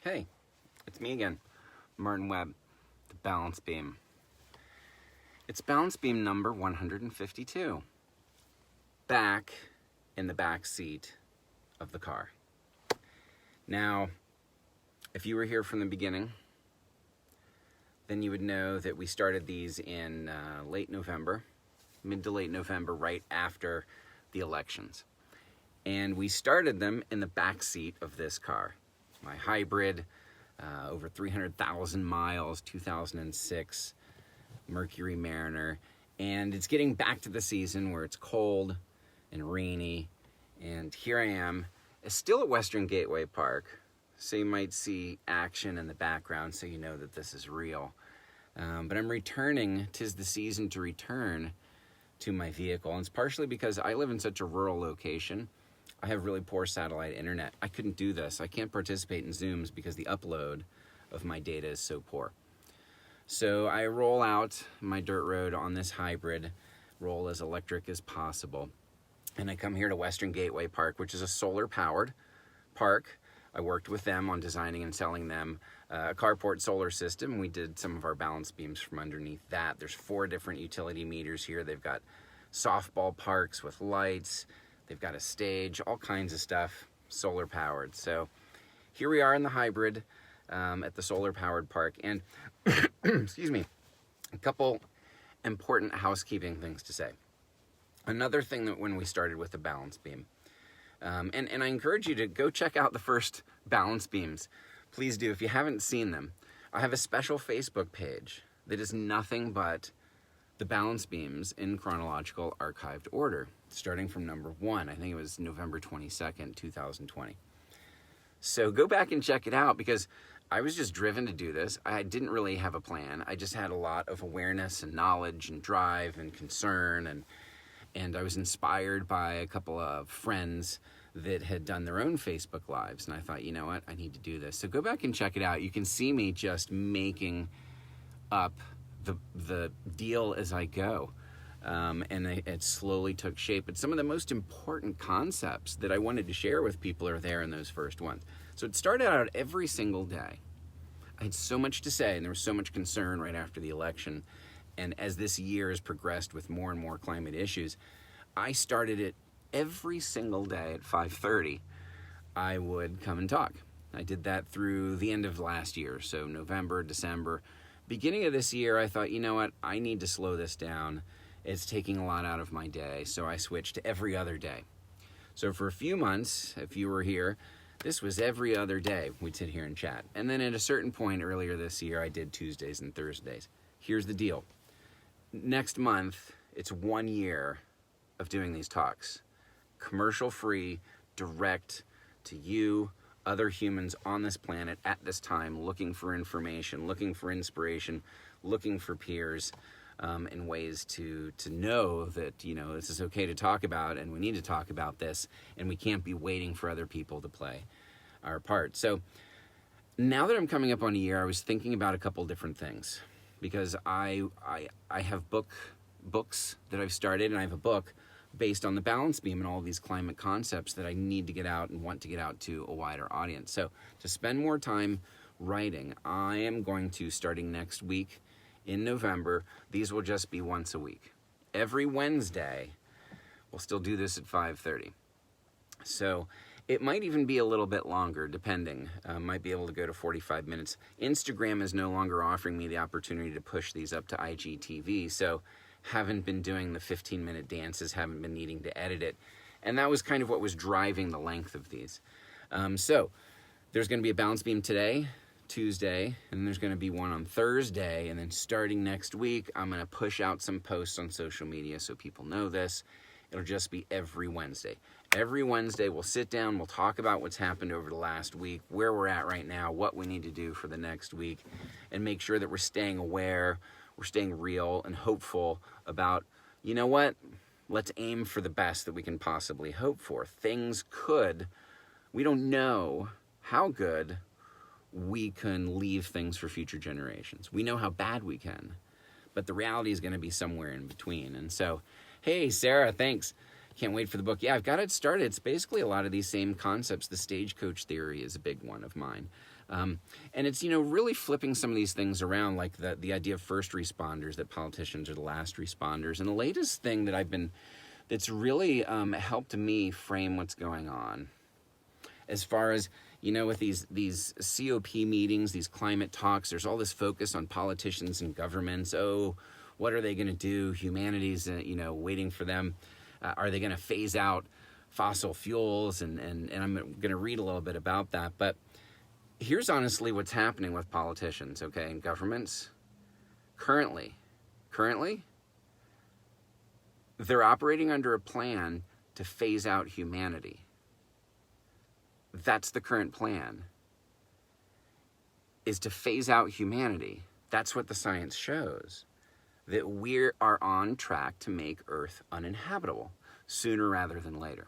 Hey, it's me again, Martin Webb, the balance beam. It's balance beam number 152, back in the back seat of the car. Now, if you were here from the beginning, then you would know that we started these in late November, mid to late November, right after the elections. And we started them in the back seat of this car. My hybrid, over 300,000 miles, 2006 Mercury Mariner. And it's getting back to the season where it's cold and rainy. And here I am, still at Western Gateway Park. So you might see action in the background so you know that this is real. But I'm returning, 'tis the season to return to my vehicle. And it's partially because I live in such a rural location. I have really poor satellite internet. I couldn't do this. I can't participate in Zooms because the upload of my data is so poor. So I roll out my dirt road on this hybrid, roll as electric as possible. And I come here to Western Gateway Park, which is a solar-powered park. I worked with them on designing and selling them a carport solar system. We did some of our balance beams from underneath that. There's 4 different utility meters here. They've got softball parks with lights. They've got a stage, all kinds of stuff, solar powered. So here we are in the hybrid at the solar powered park. And excuse me, a couple important housekeeping things to say. Another thing that when we started with the balance beam, and I encourage you to go check out the first balance beams. Please do, if you haven't seen them. I have a special Facebook page that is nothing but the balance beams in chronological archived order, starting from number 1. I think it was November 22nd, 2020. So go back and check it out because I was just driven to do this. I didn't really have a plan. I just had a lot of awareness and knowledge and drive and concern, and I was inspired by a couple of friends that had done their own Facebook Lives, and I thought, you know what, I need to do this. So go back and check it out. You can see me just making up the deal as I go. And it slowly took shape. But some of the most important concepts that I wanted to share with people are there in those first ones. So it started out every single day. I had so much to say, and there was so much concern right after the election. And as this year has progressed with more and more climate issues, I started it every single day at 5:30. I would come and talk. I did that through the end of last year, so November, December. Beginning of this year, I thought, you know what, I need to slow this down. It's taking a lot out of my day, so I switched to every other day. So for a few months, if you were here, this was every other day we'd sit here and chat. And then at a certain point earlier this year, I did Tuesdays and Thursdays. Here's the deal. Next month, it's 1 year of doing these talks. Commercial-free, direct to you, other humans on this planet at this time, looking for information, looking for inspiration, looking for peers, and ways to know that, you know, this is okay to talk about and we need to talk about this and we can't be waiting for other people to play our part. So now that I'm coming up on a year, I was thinking about a couple different things because I have books that I've started, and I have a book based on the balance beam and all these climate concepts that I need to get out and want to get out to a wider audience. So to spend more time writing, I am going to, starting next week in November, these will just be once a week. Every Wednesday, we'll still do this at 5:30. So it might even be a little bit longer, depending. Might be able to go to 45 minutes. Instagram is no longer offering me the opportunity to push these up to IGTV, so haven't been doing the 15-minute dances, haven't been needing to edit it. And that was kind of what was driving the length of these. So there's going to be a balance beam today, Tuesday, and there's going to be one on Thursday. And then starting next week, I'm going to push out some posts on social media so people know this. It'll just be every Wednesday. Every Wednesday, we'll sit down, we'll talk about what's happened over the last week, where we're at right now, what we need to do for the next week, and make sure that we're staying aware, we're staying real and hopeful about, you know what, let's aim for the best that we can possibly hope for. We don't know how good we can leave things for future generations. We know how bad we can, but the reality is going to be somewhere in between. And so, hey, Sarah, thanks. Can't wait for the book. Yeah, I've got it started. It's basically a lot of these same concepts. The stagecoach theory is a big one of mine. And it's, really flipping some of these things around, like the idea of first responders, that politicians are the last responders. And the latest thing that's really helped me frame what's going on, as far as, with these COP meetings, these climate talks, there's all this focus on politicians and governments. Oh, what are they going to do? Humanity's, waiting for them. Are they going to phase out fossil fuels? And I'm going to read a little bit about that. But here's honestly what's happening with politicians, okay, and governments. Currently, they're operating under a plan to phase out humanity. That's the current plan, is to phase out humanity. That's what the science shows. That we are on track to make Earth uninhabitable sooner rather than later.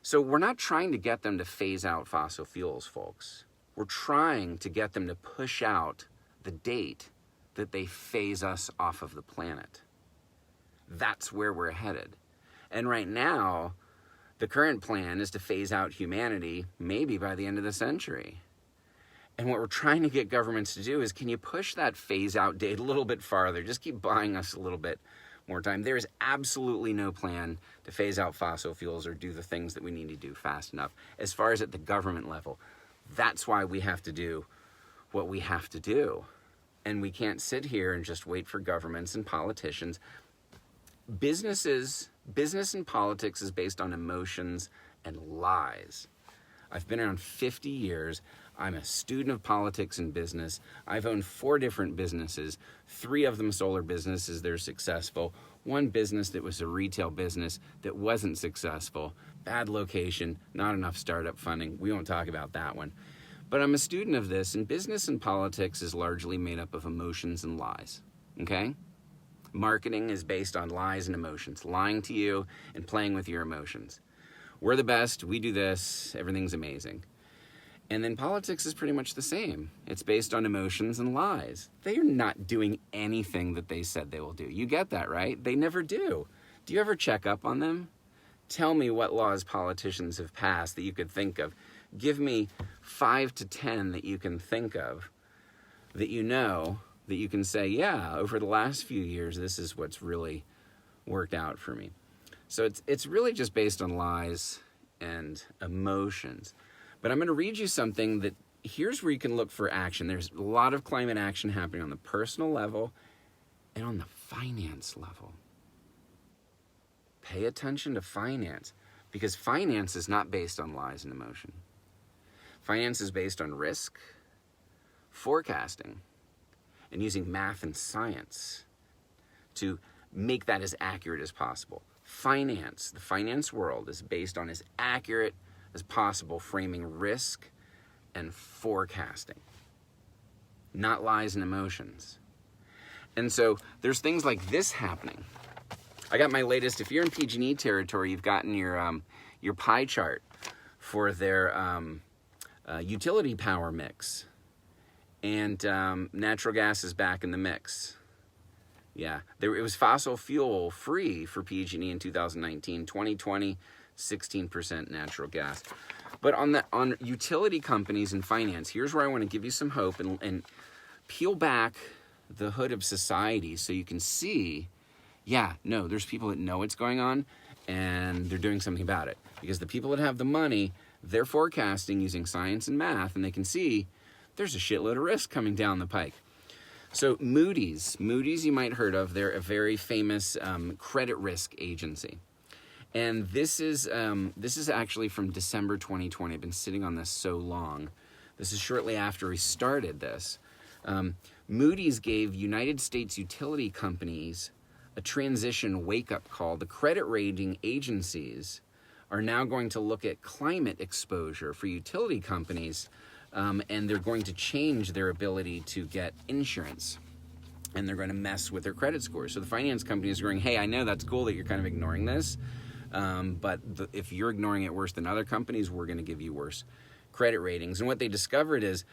So we're not trying to get them to phase out fossil fuels, folks. We're trying to get them to push out the date that they phase us off of the planet. That's where we're headed. And right now, the current plan is to phase out humanity maybe by the end of the century. And what we're trying to get governments to do is, can you push that phase out date a little bit farther? Just keep buying us a little bit more time. There is absolutely no plan to phase out fossil fuels or do the things that we need to do fast enough. As far as at the government level, that's why we have to do what we have to do. And we can't sit here and just wait for governments and politicians. Business and politics is based on emotions and lies. I've been around 50 years. I'm a student of politics and business. I've owned 4 different businesses, 3 of them solar businesses. They're successful. 1 business that was a retail business that wasn't successful. Bad location, not enough startup funding. We won't talk about that one. But I'm a student of this, and business and politics is largely made up of emotions and lies, okay? Marketing is based on lies and emotions, lying to you and playing with your emotions. We're the best, we do this, everything's amazing. And then politics is pretty much the same. It's based on emotions and lies. They are not doing anything that they said they will do. You get that, right? They never do. Do you ever check up on them? Tell me what laws politicians have passed that you could think of. Give me 5 to 10 that you can think of, that that you can say, yeah, over the last few years, this is what's really worked out for me. So it's really just based on lies and emotions. But I'm going to read you something that, here's where you can look for action. There's a lot of climate action happening on the personal level and on the finance level. Pay attention to finance, because finance is not based on lies and emotion. Finance is based on risk, forecasting, and using math and science to make that as accurate as possible. Finance, the finance world, is based on as accurate as possible framing risk and forecasting, not lies and emotions. And so there's things like this happening. I got my latest, if you're in PG&E territory, you've gotten your pie chart for their utility power mix. And natural gas is back in the mix. Yeah, it was fossil fuel free for PG&E in 2019. 2020, 16% natural gas. But on utility companies and finance, here's where I want to give you some hope and peel back the hood of society so you can see, there's people that know what's going on and they're doing something about it. Because the people that have the money, they're forecasting using science and math, and they can see there's a shitload of risk coming down the pike. So Moody's you might heard of. They're a very famous credit risk agency. And this is actually from December 2020. I've been sitting on this so long. This is shortly after we started this. Moody's gave United States utility companies a transition wake-up call. The credit rating agencies are now going to look at climate exposure for utility companies, and they're going to change their ability to get insurance. And they're going to mess with their credit scores. So the finance companies are going, hey, I know that's cool that you're kind of ignoring this, but if you're ignoring it worse than other companies, we're going to give you worse credit ratings. And what they discovered is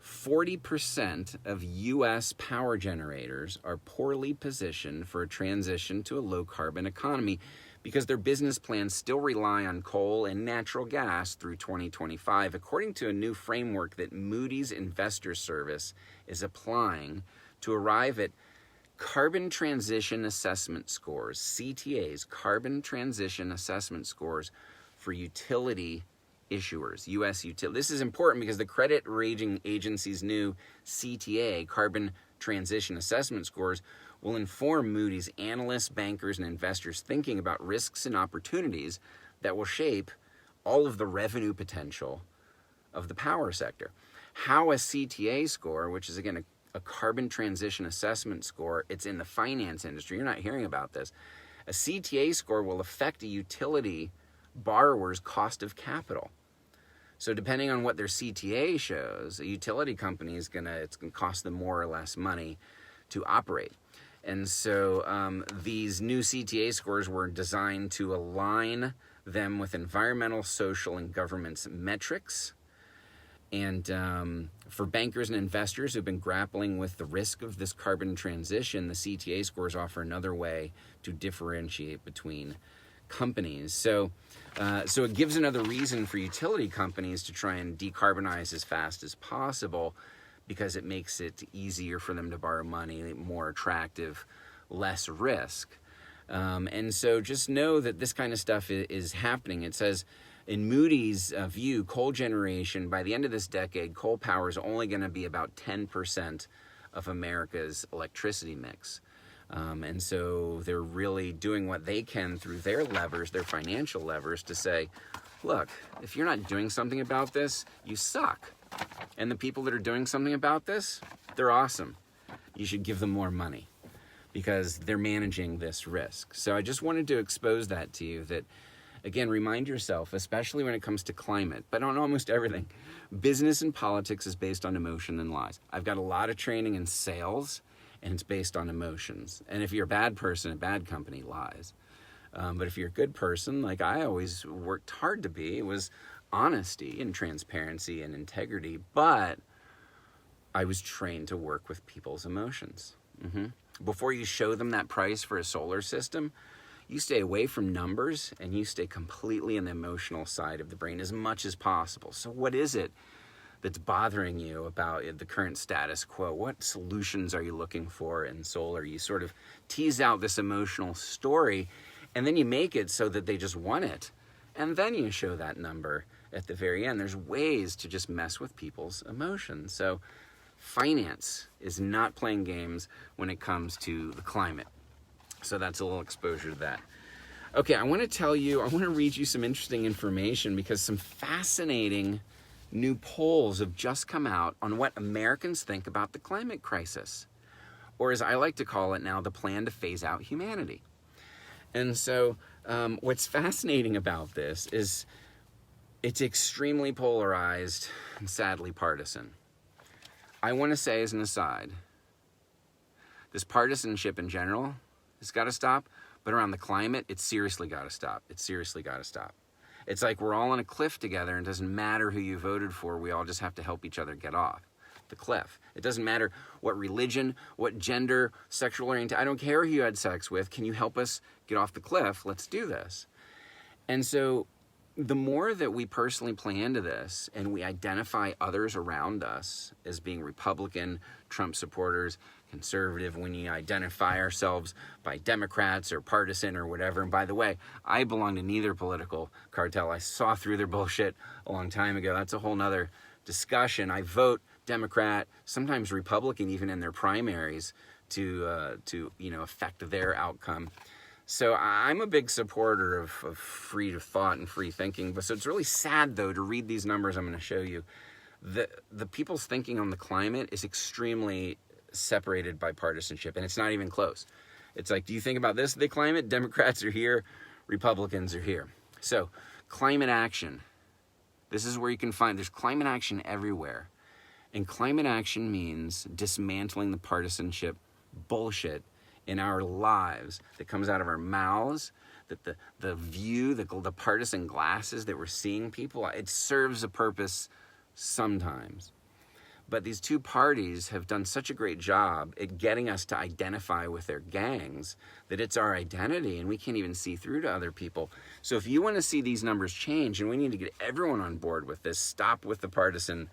40% of U.S. power generators are poorly positioned for a transition to a low-carbon economy because their business plans still rely on coal and natural gas through 2025, according to a new framework that Moody's Investor Service is applying to arrive at carbon transition assessment scores, CTAs, carbon transition assessment scores for utility issuers, U.S. utility. This is important because the credit rating agency's new CTA, carbon transition assessment scores, will inform Moody's analysts, bankers, and investors thinking about risks and opportunities that will shape all of the revenue potential of the power sector. How a CTA score, which is again a carbon transition assessment score, it's in the finance industry, you're not hearing about this. A CTA score will affect a utility borrower's cost of capital. So depending on what their CTA shows, a utility company it's gonna cost them more or less money to operate. And so these new CTA scores were designed to align them with environmental, social, and governance metrics. And for bankers and investors who've been grappling with the risk of this carbon transition, the CTA scores offer another way to differentiate between companies. So it gives another reason for utility companies to try and decarbonize as fast as possible, because it makes it easier for them to borrow money, more attractive, less risk. And so just know that this kind of stuff is happening. It says, in Moody's view, coal generation, by the end of this decade, coal power is only going to be about 10% of America's electricity mix. And so they're really doing what they can through their levers, their financial levers, to say, look, if you're not doing something about this, you suck. And the people that are doing something about this, they're awesome. You should give them more money because they're managing this risk. So I just wanted to expose that to you, that, again, remind yourself, especially when it comes to climate, but on almost everything, business and politics is based on emotion and lies. I've got a lot of training in sales, and it's based on emotions. And if you're a bad person, a bad company lies. But if you're a good person, like I always worked hard to be, it was honesty and transparency and integrity, but I was trained to work with people's emotions. Before you show them that price for a solar system, you stay away from numbers and you stay completely in the emotional side of the brain as much as possible. So what is it that's bothering you about the current status quo? What solutions are you looking for in solar? You sort of tease out this emotional story, and then you make it so that they just want it. And then you show that number at the very end. There's ways to just mess with people's emotions. So finance is not playing games when it comes to the climate. So that's a little exposure to that. Okay, I want to read you some interesting information, because some fascinating new polls have just come out on what Americans think about the climate crisis, or as I like to call it now, the plan to phase out humanity. And so what's fascinating about this is it's extremely polarized and sadly partisan. I want to say as an aside, this partisanship in general has got to stop, but around the climate, it's seriously got to stop. It's seriously got to stop. It's like we're all on a cliff together, and it doesn't matter who you voted for. We all just have to help each other get off the cliff. It doesn't matter what religion, what gender, sexual orientation. I don't care who you had sex with. Can you help us get off the cliff? Let's do this. And so the more that we personally play into this and we identify others around us as being Republican, Trump supporters, conservative, when you identify ourselves by Democrats or partisan or whatever. And by the way, I belong to neither political cartel. I saw through their bullshit a long time ago. That's a whole nother discussion. I vote Democrat, sometimes Republican, even in their primaries, to affect their outcome. So I'm a big supporter of free thought and free thinking. But so it's really sad, though, to read these numbers I'm going to show you. The people's thinking on the climate is extremely separated by partisanship, and it's not even close. It's like, do you think about this, the climate? Democrats are here, Republicans are here. So climate action. This is where you can find, there's climate action everywhere. And climate action means dismantling the partisanship bullshit in our lives that comes out of our mouths, that the view, the partisan glasses that we're seeing people, it serves a purpose sometimes. But these two parties have done such a great job at getting us to identify with their gangs that it's our identity and we can't even see through to other people. So if you want to see these numbers change, and we need to get everyone on board with this, stop with the partisan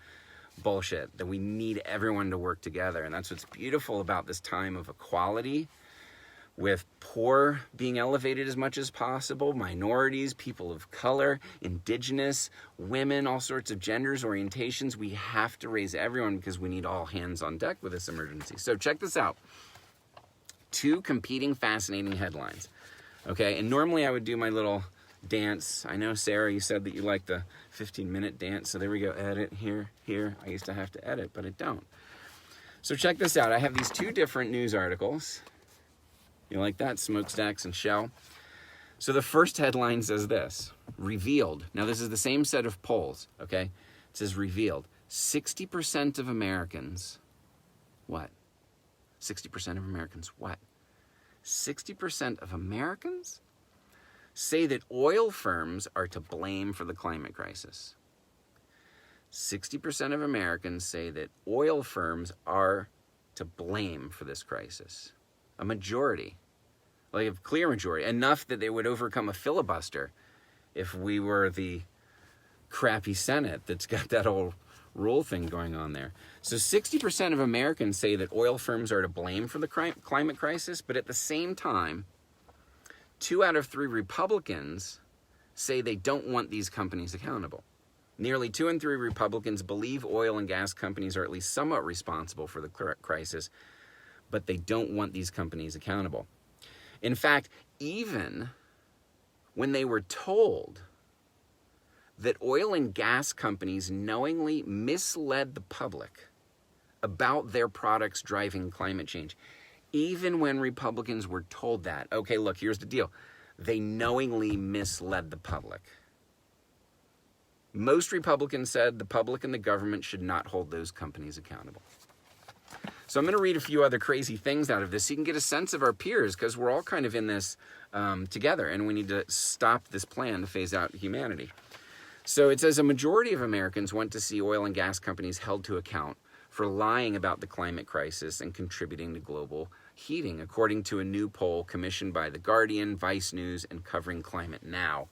bullshit, that we need everyone to work together. And that's what's beautiful about this time of equality, with poor being elevated as much as possible, minorities, people of color, indigenous, women, all sorts of genders, orientations. We have to raise everyone because we need all hands on deck with this emergency. So check this out. Two competing fascinating headlines. Okay, and normally I would do my little dance. I know, Sarah, you said that you like the 15-minute dance. So there we go, edit, here. I used to have to edit, but I don't. So check this out. I have these two different news articles. You like that? Smokestacks and Shell. So the first headline says this, revealed. Now this is the same set of polls, okay? It says revealed. 60% of Americans, what? 60% of Americans, what? 60% of Americans say that oil firms are to blame for the climate crisis. 60% of Americans say that oil firms are to blame for this crisis. A majority, like a clear majority, enough that they would overcome a filibuster if we were the crappy Senate that's got that whole rule thing going on there. So 60% of Americans say that oil firms are to blame for the climate crisis, but at the same time, 2 out of 3 Republicans say they don't want these companies accountable. Nearly 2 in 3 Republicans believe oil and gas companies are at least somewhat responsible for the crisis, but they don't want these companies accountable. In fact, even when they were told that oil and gas companies knowingly misled the public about their products driving climate change, even when Republicans were told that, okay, look, here's the deal. They knowingly misled the public. Most Republicans said the public and the government should not hold those companies accountable. So I'm going to read a few other crazy things out of this so you can get a sense of our peers, because we're all kind of in this together, and we need to stop this plan to phase out humanity. So it says a majority of Americans want to see oil and gas companies held to account for lying about the climate crisis and contributing to global heating, according to a new poll commissioned by The Guardian, Vice News, and Covering Climate Now,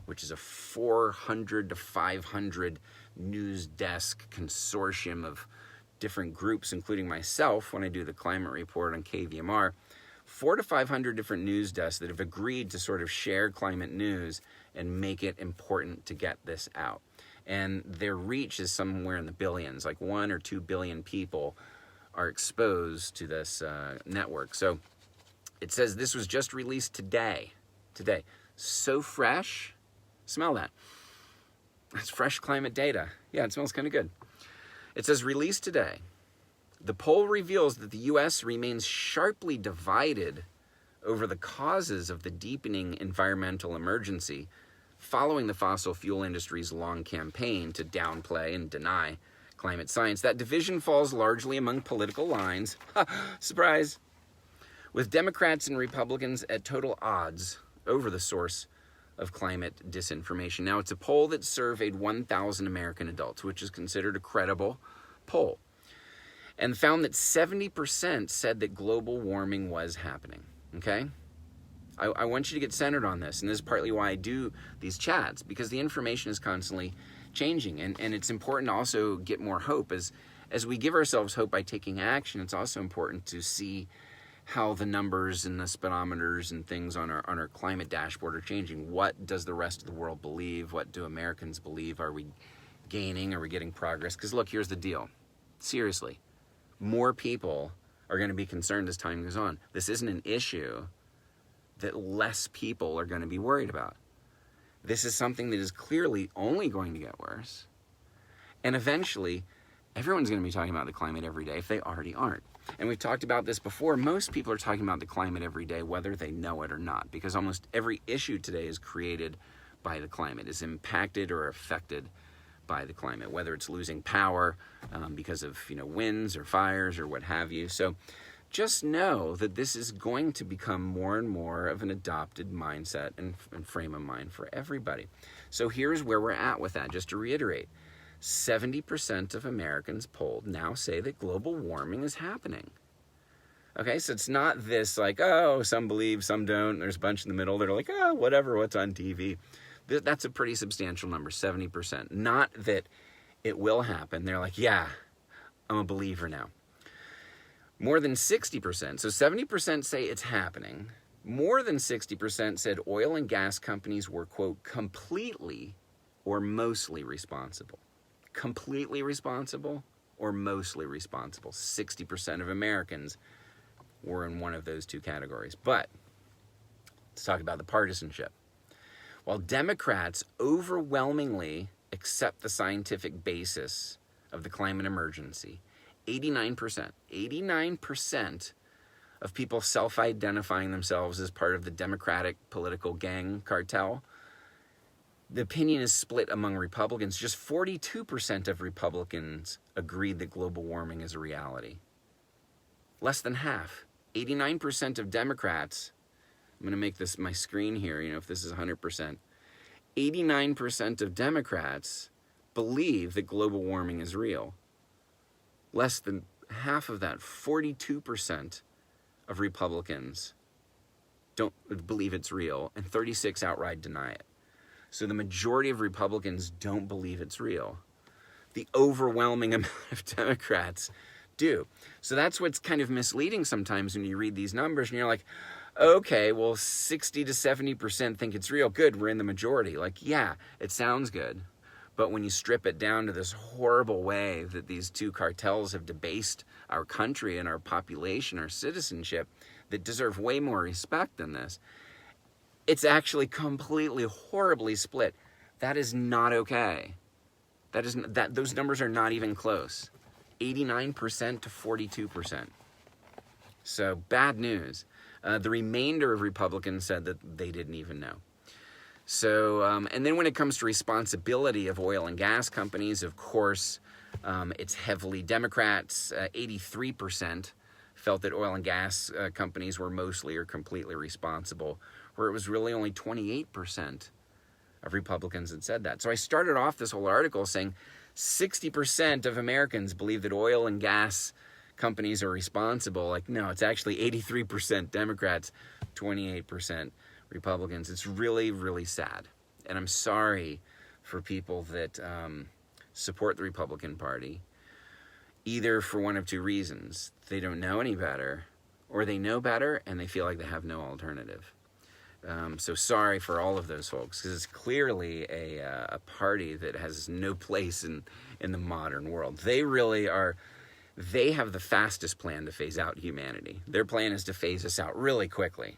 which is a 400 to 500 news desk consortium of different groups, including myself, when I do the climate report on KVMR, 400 to 500 different news desks that have agreed to sort of share climate news and make it important to get this out. And their reach is somewhere in the billions, like 1 or 2 billion people are exposed to this network. So it says this was just released today. So fresh. Smell that. That's fresh climate data. Yeah, it smells kind of good. It says, released today. The poll reveals that the U.S. remains sharply divided over the causes of the deepening environmental emergency following the fossil fuel industry's long campaign to downplay and deny climate science. That division falls largely among political lines. Surprise! With Democrats and Republicans at total odds over the source of climate disinformation. Now, it's a poll that surveyed 1,000 American adults, which is considered a credible poll, and found that 70% said that global warming was happening, okay? I want you to get centered on this, and this is partly why I do these chats, because the information is constantly changing, and it's important to also get more hope. As we give ourselves hope by taking action, it's also important to see how the numbers and the speedometers and things on our climate dashboard are changing. What does the rest of the world believe? What do Americans believe? Are we gaining? Are we getting progress? Because look, here's the deal. Seriously, more people are going to be concerned as time goes on. This isn't an issue that less people are going to be worried about. This is something that is clearly only going to get worse. And eventually, everyone's going to be talking about the climate every day if they already aren't. And we've talked about this before. Most people are talking about the climate every day, whether they know it or not, because almost every issue today is created by the climate, is impacted or affected by the climate, whether it's losing power because of winds or fires or what have you. So just know that this is going to become more and more of an adopted mindset and frame of mind for everybody. So here's where we're at with that, just to reiterate. 70% of Americans polled now say that global warming is happening. Okay, so it's not this like, oh, some believe, some don't. There's a bunch in the middle that are like, oh, whatever, what's on TV. That's a pretty substantial number, 70%. Not that it will happen. They're like, yeah, I'm a believer now. More than 60%, so 70% say it's happening. More than 60% said oil and gas companies were, quote, completely or mostly responsible. Completely responsible or mostly responsible. 60% of Americans were in one of those two categories. But let's talk about the partisanship. While Democrats overwhelmingly accept the scientific basis of the climate emergency, 89% of people self-identifying themselves as part of the Democratic political gang cartel, the opinion is split among Republicans. Just 42% of Republicans agreed that global warming is a reality. Less than half. 89% of Democrats, I'm going to make this my screen here, if this is 100%. 89% of Democrats believe that global warming is real. Less than half of that, 42% of Republicans don't believe it's real, and 36 outright deny it. So the majority of Republicans don't believe it's real. The overwhelming amount of Democrats do. So that's what's kind of misleading sometimes when you read these numbers and you're like, okay, well, 60 to 70% think it's real. Good, we're in the majority. Like, yeah, it sounds good. But when you strip it down to this horrible way that these two cartels have debased our country and our population, our citizenship, that deserve way more respect than this, it's actually completely horribly split. That is not okay. Those numbers are not even close. 89% to 42%. So bad news. The remainder of Republicans said that they didn't even know. So, and then when it comes to responsibility of oil and gas companies, of course, it's heavily Democrats. 83% felt that oil and gas companies were mostly or completely responsible, where it was really only 28% of Republicans that said that. So I started off this whole article saying 60% of Americans believe that oil and gas companies are responsible. Like, no, it's actually 83% Democrats, 28% Republicans. It's really, really sad. And I'm sorry for people that support the Republican Party, either for one of two reasons. They don't know any better, or they know better and they feel like they have no alternative. So sorry for all of those folks, because it's clearly a party that has no place in the modern world. They really are. They have the fastest plan to phase out humanity. Their plan is to phase us out really quickly.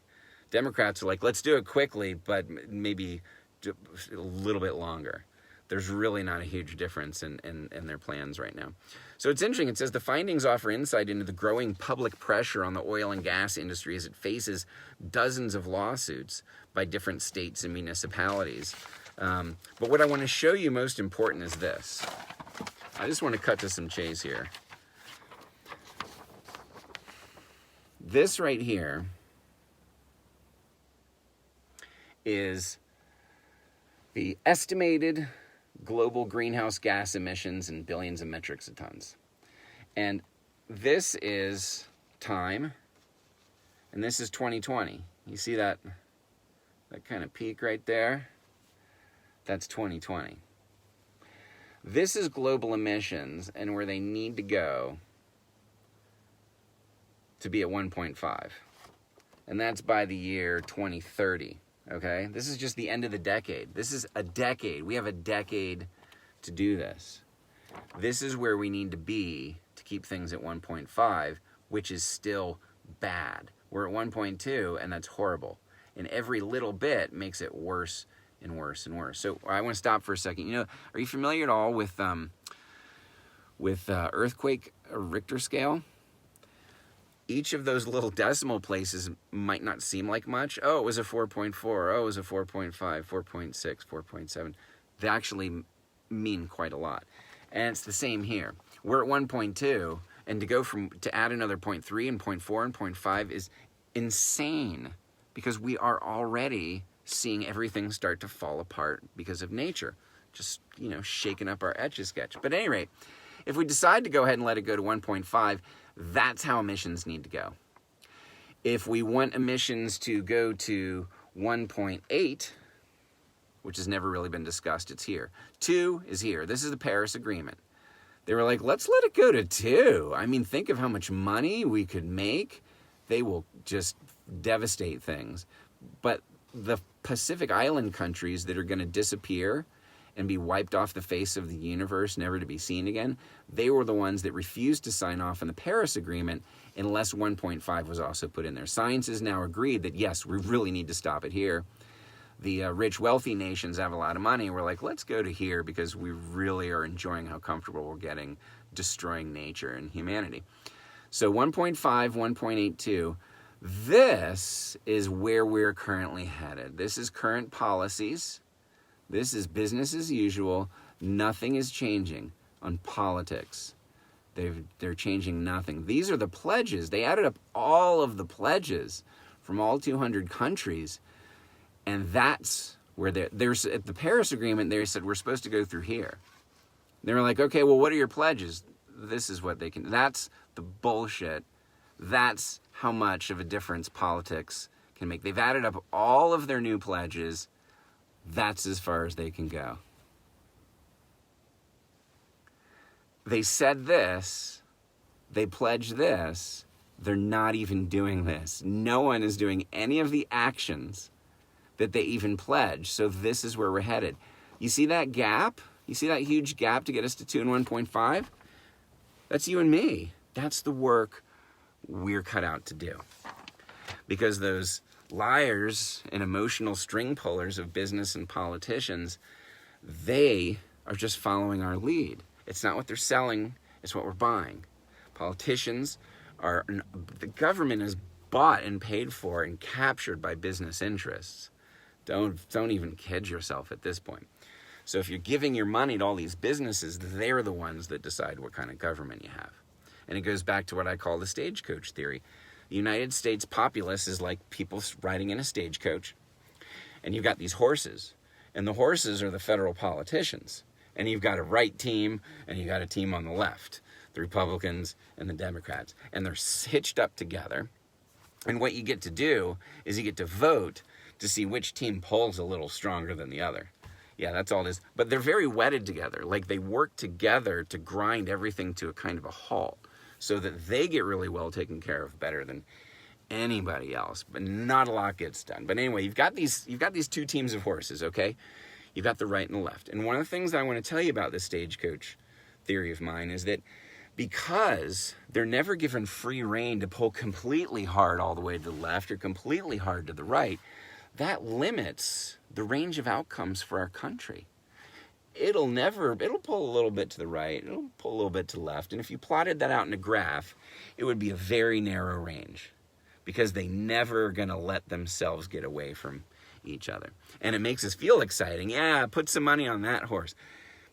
Democrats are like, let's do it quickly, but maybe a little bit longer. There's really not a huge difference in their plans right now. So it's interesting. It says the findings offer insight into the growing public pressure on the oil and gas industry as it faces dozens of lawsuits by different states and municipalities. But what I want to show you most important is this. I just want to cut to some chase here. This right here is the estimated global greenhouse gas emissions in billions of metric tons. And this is time, and this is 2020. You see that kind of peak right there? That's 2020. This is global emissions and where they need to go to be at 1.5. And that's by the year 2030. Okay, this is just the end of the decade. This is a decade. We have a decade to do this. This is where we need to be to keep things at 1.5, which is still bad. We're at 1.2, and that's horrible. And every little bit makes it worse and worse and worse. So I want to stop for a second. Are you familiar at all with earthquake Richter scale? Each of those little decimal places might not seem like much. Oh, it was a 4.4. Oh, it was a 4.5, 4.6, 4.7. They actually mean quite a lot. And it's the same here. We're at 1.2, and to add another 0.3 and 0.4 and 0.5 is insane, because we are already seeing everything start to fall apart because of nature. just, shaking up our Etch-a-Sketch. But at any rate, if we decide to go ahead and let it go to 1.5, that's how emissions need to go. If we want emissions to go to 1.8, which has never really been discussed, it's here. 2 is here. This is the Paris Agreement. They were like, let's let it go to 2. I mean, think of how much money we could make. They will just devastate things. But the Pacific Island countries that are going to disappear and be wiped off the face of the universe, never to be seen again, they were the ones that refused to sign off on the Paris Agreement unless 1.5 was also put in there. Science has now agreed that, yes, we really need to stop it here. The rich, wealthy nations have a lot of money. We're like, let's go to here because we really are enjoying how comfortable we're getting destroying nature and humanity. So 1.5, 1.82, this is where we're currently headed. This is current policies. This is business as usual. Nothing is changing on politics. They're changing nothing. These are the pledges. They added up all of the pledges from all 200 countries. And that's where there's at the Paris Agreement, they said, we're supposed to go through here. They were like, okay, well, what are your pledges? This is what they can, that's the bullshit. That's how much of a difference politics can make. They've added up all of their new pledges. That's as far as they can go. They said this, they pledged this, they're not even doing this. No one is doing any of the actions that they even pledge. So this is where we're headed. You see that gap? You see that huge gap to get us to 2 and 1.5? That's you and me. That's the work we're cut out to do. Because those liars and emotional string pullers of business and politicians, they are just following our lead. It's not what they're selling, it's what we're buying. Politicians are, the government is bought and paid for and captured by business interests. Don't even kid yourself at this point. So if you're giving your money to all these businesses, they're the ones that decide what kind of government you have. And it goes back to what I call the stagecoach theory. The United States populace is like people riding in a stagecoach. And you've got these horses. And the horses are the federal politicians. And you've got a right team, and you've got a team on the left. The Republicans and the Democrats. And they're hitched up together. And what you get to do is you get to vote to see which team pulls a little stronger than the other. Yeah, that's all it is. But they're very wedded together. Like they work together to grind everything to a kind of a halt so that they get really well taken care of better than anybody else. But not a lot gets done. But anyway, you've got these 2 teams of horses, okay? You've got the right and the left. And one of the things that I want to tell you about this stagecoach theory of mine is that because they're never given free rein to pull completely hard all the way to the left or completely hard to the right, that limits the range of outcomes for our country. It'll pull a little bit to the right, it'll pull a little bit to the left, and if you plotted that out in a graph, it would be a very narrow range because they never are going to let themselves get away from each other. And it makes us feel exciting. Yeah, put some money on that horse.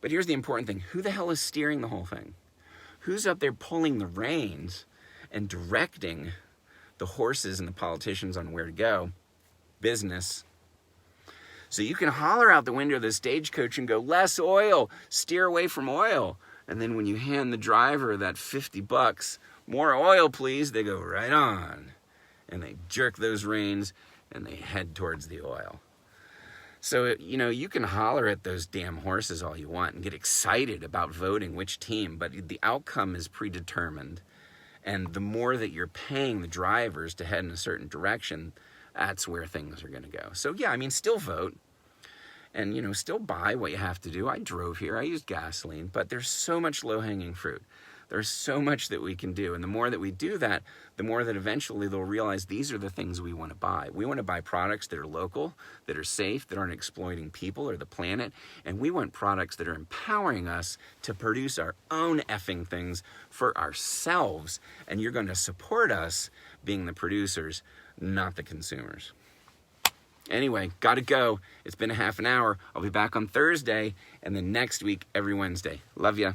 But here's the important thing. Who the hell is steering the whole thing? Who's up there pulling the reins and directing the horses and the politicians on where to go? Business. So you can holler out the window of the stagecoach and go, less oil, steer away from oil. And then when you hand the driver that $50, more oil please, they go right on. And they jerk those reins and they head towards the oil. So, you can holler at those damn horses all you want and get excited about voting which team, but the outcome is predetermined. And the more that you're paying the drivers to head in a certain direction, that's where things are going to go. So, yeah, still vote and, still buy what you have to do. I drove here. I used gasoline, but there's so much low-hanging fruit. There's so much that we can do. And the more that we do that, the more that eventually they'll realize these are the things we want to buy. We want to buy products that are local, that are safe, that aren't exploiting people or the planet. And we want products that are empowering us to produce our own effing things for ourselves. And you're going to support us being the producers, not the consumers. Anyway, gotta go. It's been a half an hour. I'll be back on Thursday and then next week every Wednesday. Love ya.